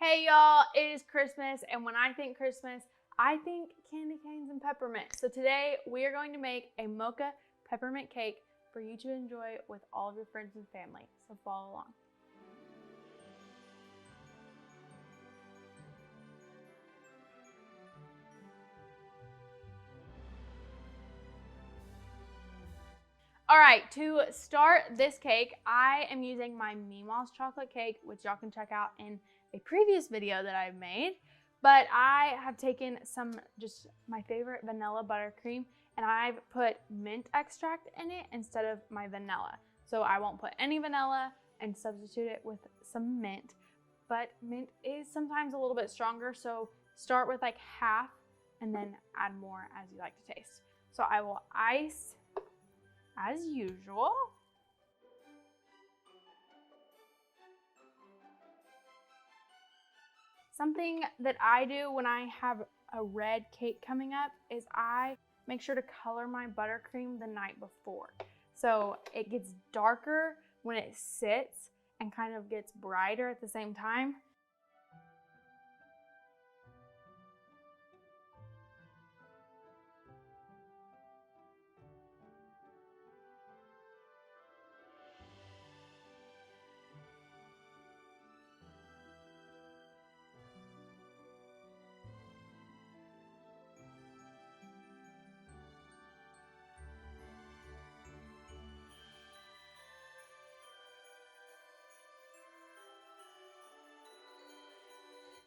Hey y'all, it is Christmas, and when I think Christmas, I think candy canes and peppermint. So today we are going to make a mocha peppermint cake for you to enjoy with all of your friends and family. So follow along. All right, to start this cake, I am using my Meemaw's chocolate cake, which y'all can check out in a previous video that I've made. But I have taken just my favorite vanilla buttercream, and I've put mint extract in it instead of my vanilla. So I won't put any vanilla and substitute it with some mint. But mint is sometimes a little bit stronger, so start with like half and then add more as you like to taste. So I will ice as usual. Something that I do when I have a red cake coming up is I make sure to color my buttercream the night before. So it gets darker when it sits and kind of gets brighter at the same time.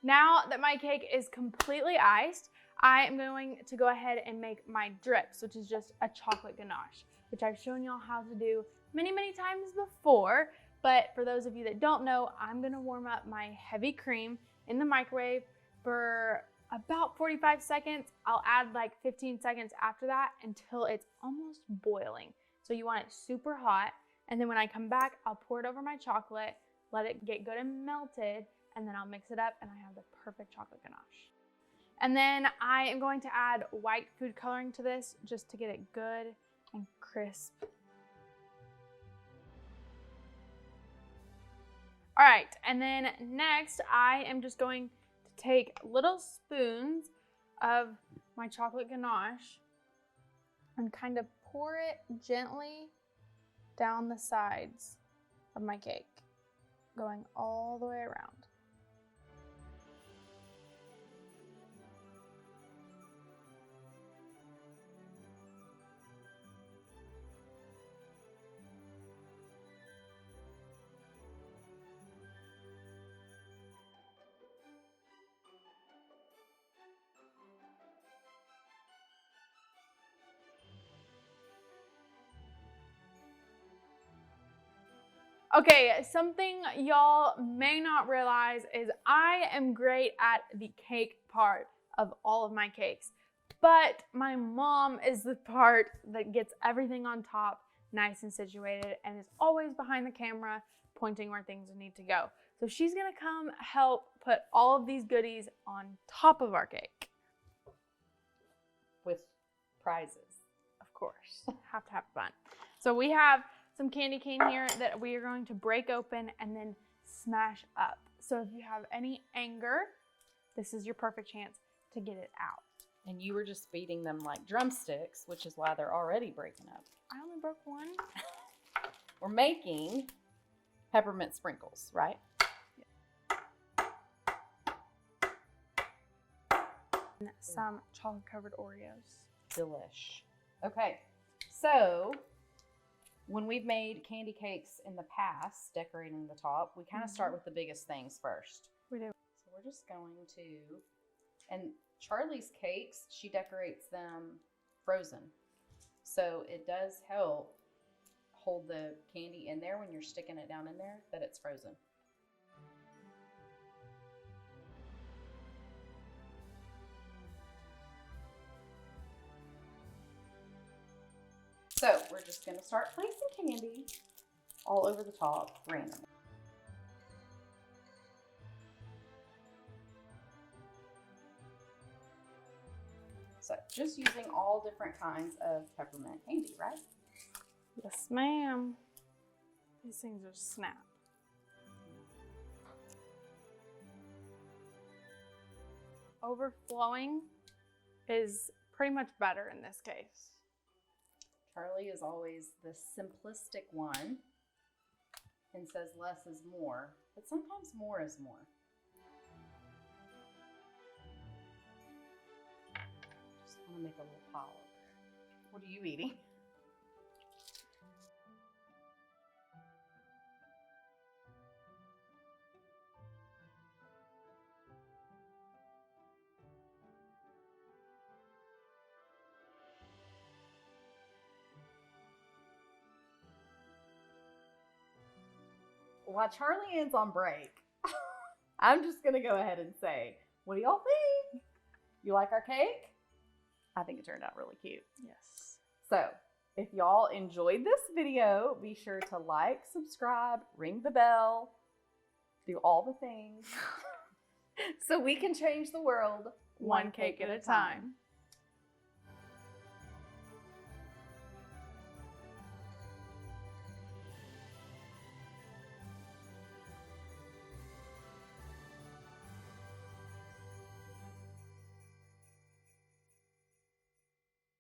Now that my cake is completely iced, I am going to go ahead and make my drips, which is just a chocolate ganache, which I've shown y'all how to do many times before. But for those of you that don't know, I'm gonna warm up my heavy cream in the microwave for about 45 seconds. I'll add like 15 seconds after that until it's almost boiling. So you want it super hot. And then when I come back, I'll pour it over my chocolate, let it get good and melted, and then I'll mix it up and I have the perfect chocolate ganache. And then I am going to add white food coloring to this just to get it good and crisp. All right, and then next I am just going to take little spoons of my chocolate ganache and kind of pour it gently down the sides of my cake, going all the way around. Okay, something y'all may not realize is I am great at the cake part of all of my cakes, but my mom is the part that gets everything on top nice and situated and is always behind the camera pointing where things need to go. So she's gonna come help put all of these goodies on top of our cake. With prizes. Of course, have to have fun. So we have some candy cane here that we are going to break open and then smash up. So if you have any anger, this is your perfect chance to get it out. And you were just beating them like drumsticks, which is why they're already breaking up. I only broke one. We're making peppermint sprinkles, right? And some chocolate covered Oreos. Delish. Okay, so when we've made candy cakes in the past, decorating the top, we kind of start with the biggest things first. We do. So we're just going to, and Charli's cakes, she decorates them frozen. So it does help hold the candy in there when you're sticking it down in there, that it's frozen. So we're just gonna start placing candy all over the top randomly. So just using all different kinds of peppermint candy, right? Yes, ma'am. These things are snap. overflowing is pretty much better in this case. Charli is always the simplistic one and says less is more, but sometimes more is more. Just want to make a little pile over there. What are you eating? While Charli Ann's on break, I'm just going to go ahead and say, what do y'all think? You like our cake? I think it turned out really cute. Yes. So, if y'all enjoyed this video, be sure to like, subscribe, ring the bell, do all the things so we can change the world One cake at a time.